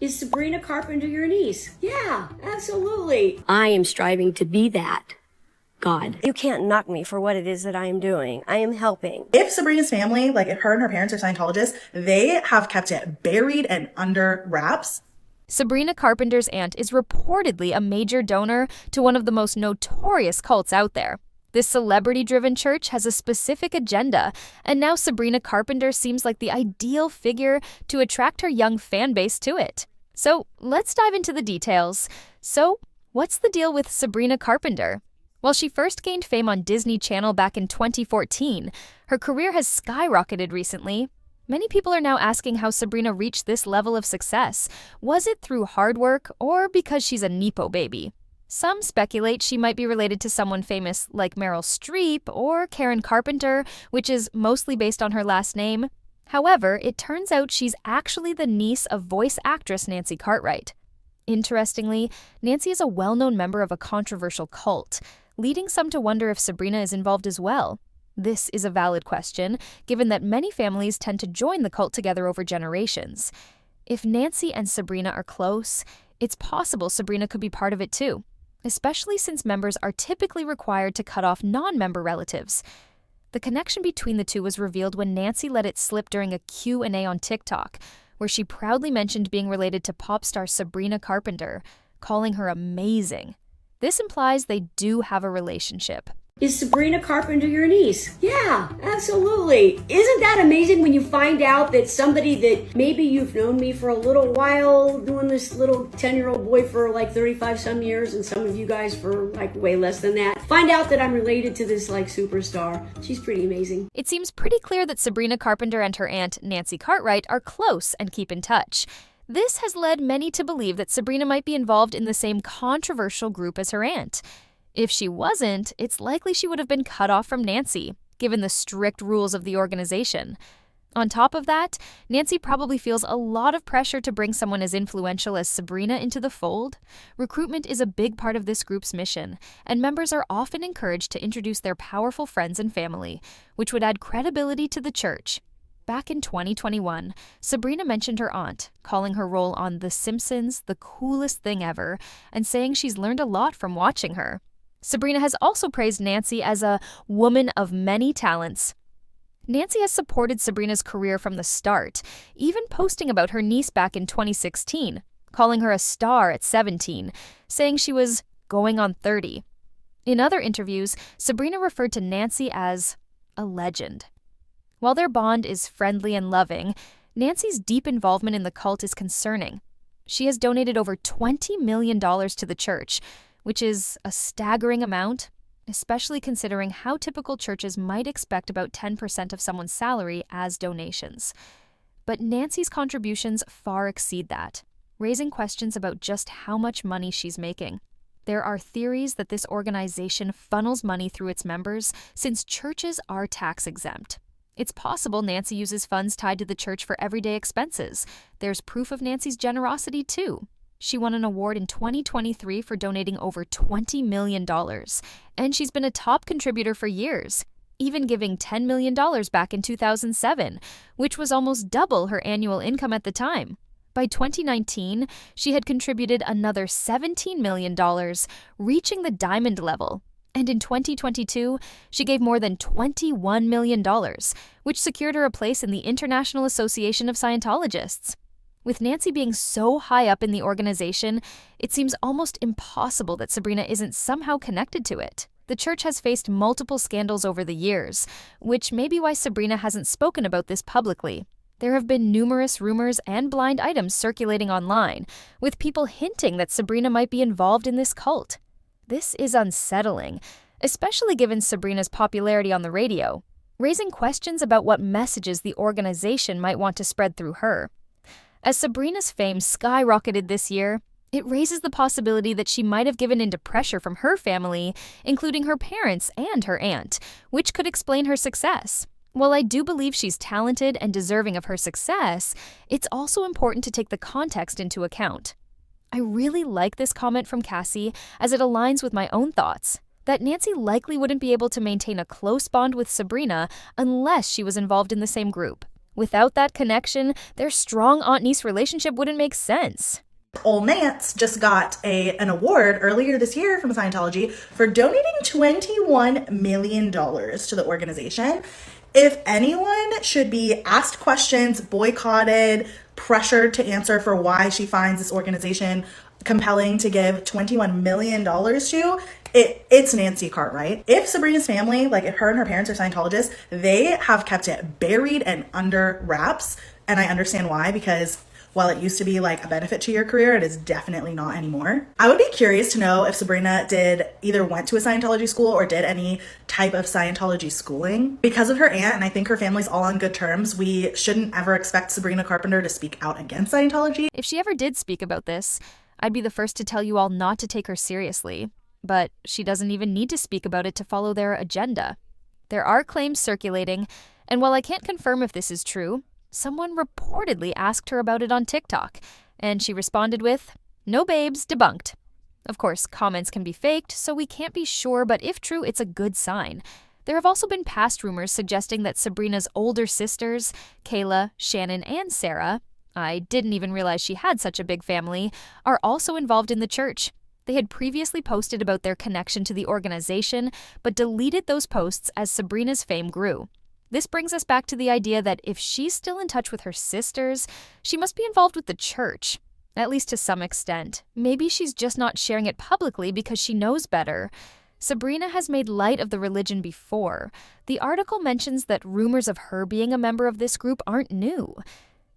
Is Sabrina Carpenter your niece? Yeah, absolutely. I am striving to be that. God. You can't knock me for what it is that I am doing. I am helping. If Sabrina's family, like if her and her parents are Scientologists, they have kept it buried and under wraps. Sabrina Carpenter's aunt is reportedly a major donor to one of the most notorious cults out there. This celebrity-driven church has a specific agenda, and now Sabrina Carpenter seems like the ideal figure to attract her young fan base to it. So let's dive into the details. So, what's the deal with Sabrina Carpenter? While she first gained fame on Disney Channel back in 2014, her career has skyrocketed recently. Many people are now asking how Sabrina reached this level of success. Was it through hard work or because she's a Nepo baby? Some speculate she might be related to someone famous like Meryl Streep or Karen Carpenter, which is mostly based on her last name. However, it turns out she's actually the niece of voice actress Nancy Cartwright. Interestingly, Nancy is a well-known member of a controversial cult, leading some to wonder if Sabrina is involved as well. This is a valid question, given that many families tend to join the cult together over generations. If Nancy and Sabrina are close, it's possible Sabrina could be part of it too, especially since members are typically required to cut off non-member relatives. The connection between the two was revealed when Nancy let it slip during a Q&A on TikTok, where she proudly mentioned being related to pop star Sabrina Carpenter, calling her amazing. This implies they do have a relationship. Is Sabrina Carpenter your niece? Yeah, absolutely. Isn't that amazing when you find out that somebody that maybe you've known me for a little while, doing this little 10-year-old boy for like 35 some years, and some of you guys for like way less than that, find out that I'm related to this like superstar. She's pretty amazing. It seems pretty clear that Sabrina Carpenter and her aunt, Nancy Cartwright, are close and keep in touch. This has led many to believe that Sabrina might be involved in the same controversial group as her aunt. If she wasn't, it's likely she would have been cut off from Nancy, given the strict rules of the organization. On top of that, Nancy probably feels a lot of pressure to bring someone as influential as Sabrina into the fold. Recruitment is a big part of this group's mission, and members are often encouraged to introduce their powerful friends and family, which would add credibility to the church. Back in 2021, Sabrina mentioned her aunt, calling her role on The Simpsons the coolest thing ever, and saying she's learned a lot from watching her. Sabrina has also praised Nancy as a woman of many talents. Nancy has supported Sabrina's career from the start, even posting about her niece back in 2016, calling her a star at 17, saying she was going on 30. In other interviews, Sabrina referred to Nancy as a legend. While their bond is friendly and loving, Nancy's deep involvement in the cult is concerning. She has donated over $20 million to the church, which is a staggering amount, especially considering how typical churches might expect about 10% of someone's salary as donations. But Nancy's contributions far exceed that, raising questions about just how much money she's making. There are theories that this organization funnels money through its members since churches are tax-exempt. It's possible Nancy uses funds tied to the church for everyday expenses. There's proof of Nancy's generosity, too. She won an award in 2023 for donating over $20 million, and she's been a top contributor for years, even giving $10 million back in 2007, which was almost double her annual income at the time. By 2019, she had contributed another $17 million, reaching the diamond level. And in 2022, she gave more than $21 million, which secured her a place in the International Association of Scientologists. With Nancy being so high up in the organization, it seems almost impossible that Sabrina isn't somehow connected to it. The church has faced multiple scandals over the years, which may be why Sabrina hasn't spoken about this publicly. There have been numerous rumors and blind items circulating online, with people hinting that Sabrina might be involved in this cult. This is unsettling, especially given Sabrina's popularity on the radio, raising questions about what messages the organization might want to spread through her. As Sabrina's fame skyrocketed this year, it raises the possibility that she might have given into pressure from her family, including her parents and her aunt, which could explain her success. While I do believe she's talented and deserving of her success, it's also important to take the context into account. I really like this comment from Cassie as it aligns with my own thoughts, that Nancy likely wouldn't be able to maintain a close bond with Sabrina unless she was involved in the same group, Without that connection, their strong aunt-niece relationship wouldn't make sense. Old Nance just got an award earlier this year from Scientology for donating $21 million to the organization. If anyone should be asked questions, boycotted, pressured to answer for why she finds this organization compelling to give $21 million to, it's Nancy Cartwright. If Sabrina's family, like if her and her parents are Scientologists, they have kept it buried and under wraps. And I understand why, because while it used to be like a benefit to your career, it is definitely not anymore. I would be curious to know if Sabrina either went to a Scientology school or did any type of Scientology schooling. Because of her aunt, and I think her family's all on good terms, we shouldn't ever expect Sabrina Carpenter to speak out against Scientology. If she ever did speak about this, I'd be the first to tell you all not to take her seriously. But she doesn't even need to speak about it to follow their agenda. There are claims circulating, and while I can't confirm if this is true, someone reportedly asked her about it on TikTok, and she responded with, "No babes, debunked." Of course, comments can be faked, so we can't be sure, but if true, it's a good sign. There have also been past rumors suggesting that Sabrina's older sisters, Kayla, Shannon, and Sarah, I didn't even realize she had such a big family, are also involved in the church. They had previously posted about their connection to the organization, but deleted those posts as Sabrina's fame grew. This brings us back to the idea that if she's still in touch with her sisters, she must be involved with the church, at least to some extent. Maybe she's just not sharing it publicly because she knows better. Sabrina has made light of the religion before. The article mentions that rumors of her being a member of this group aren't new.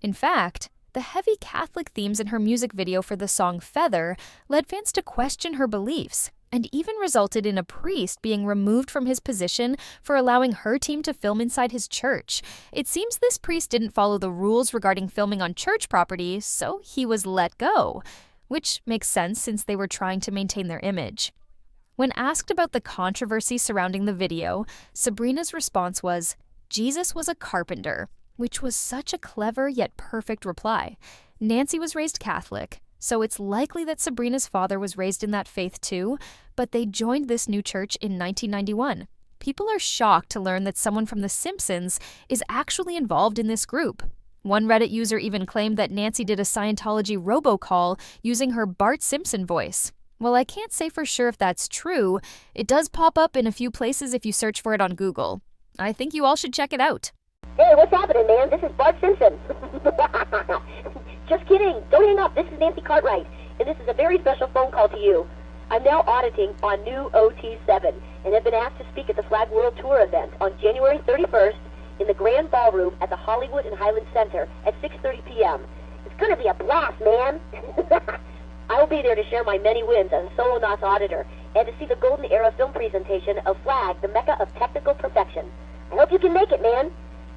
In fact, the heavy Catholic themes in her music video for the song Feather led fans to question her beliefs, and even resulted in a priest being removed from his position for allowing her team to film inside his church. It seems this priest didn't follow the rules regarding filming on church property, so he was let go, which makes sense since they were trying to maintain their image. When asked about the controversy surrounding the video, Sabrina's response was, "Jesus was a carpenter," which was such a clever yet perfect reply. Nancy was raised Catholic, so it's likely that Sabrina's father was raised in that faith too, but they joined this new church in 1991. People are shocked to learn that someone from The Simpsons is actually involved in this group. One Reddit user even claimed that Nancy did a Scientology robocall using her Bart Simpson voice. While I can't say for sure if that's true, it does pop up in a few places if you search for it on Google. I think you all should check it out. Hey, what's happening, man? This is Bart Simpson. Just kidding. Don't hang up. This is Nancy Cartwright, and this is a very special phone call to you. I'm now auditing on new OT7 and have been asked to speak at the Flag World Tour event on January 31st in the Grand Ballroom at the Hollywood and Highland Center at 6:30 p.m. It's going to be a blast, man. I will be there to share my many wins as a solo NOS auditor and to see the Golden Era film presentation of Flag, the Mecca of Technical Perfection. I hope you can make it, man.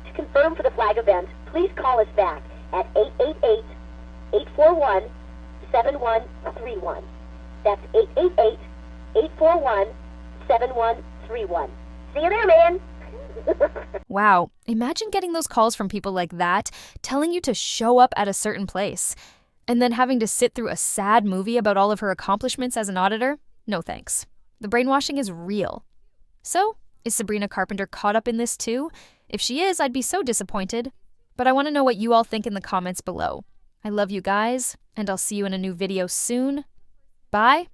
To confirm for the Flag event, please call us back at 888-841-7131. That's 888-841-7131. See you there, man. Wow, imagine getting those calls from people like that, telling you to show up at a certain place, and then having to sit through a sad movie about all of her accomplishments as an auditor? No thanks. The brainwashing is real. So, is Sabrina Carpenter caught up in this too? If she is, I'd be so disappointed. But I want to know what you all think in the comments below. I love you guys, and I'll see you in a new video soon. Bye.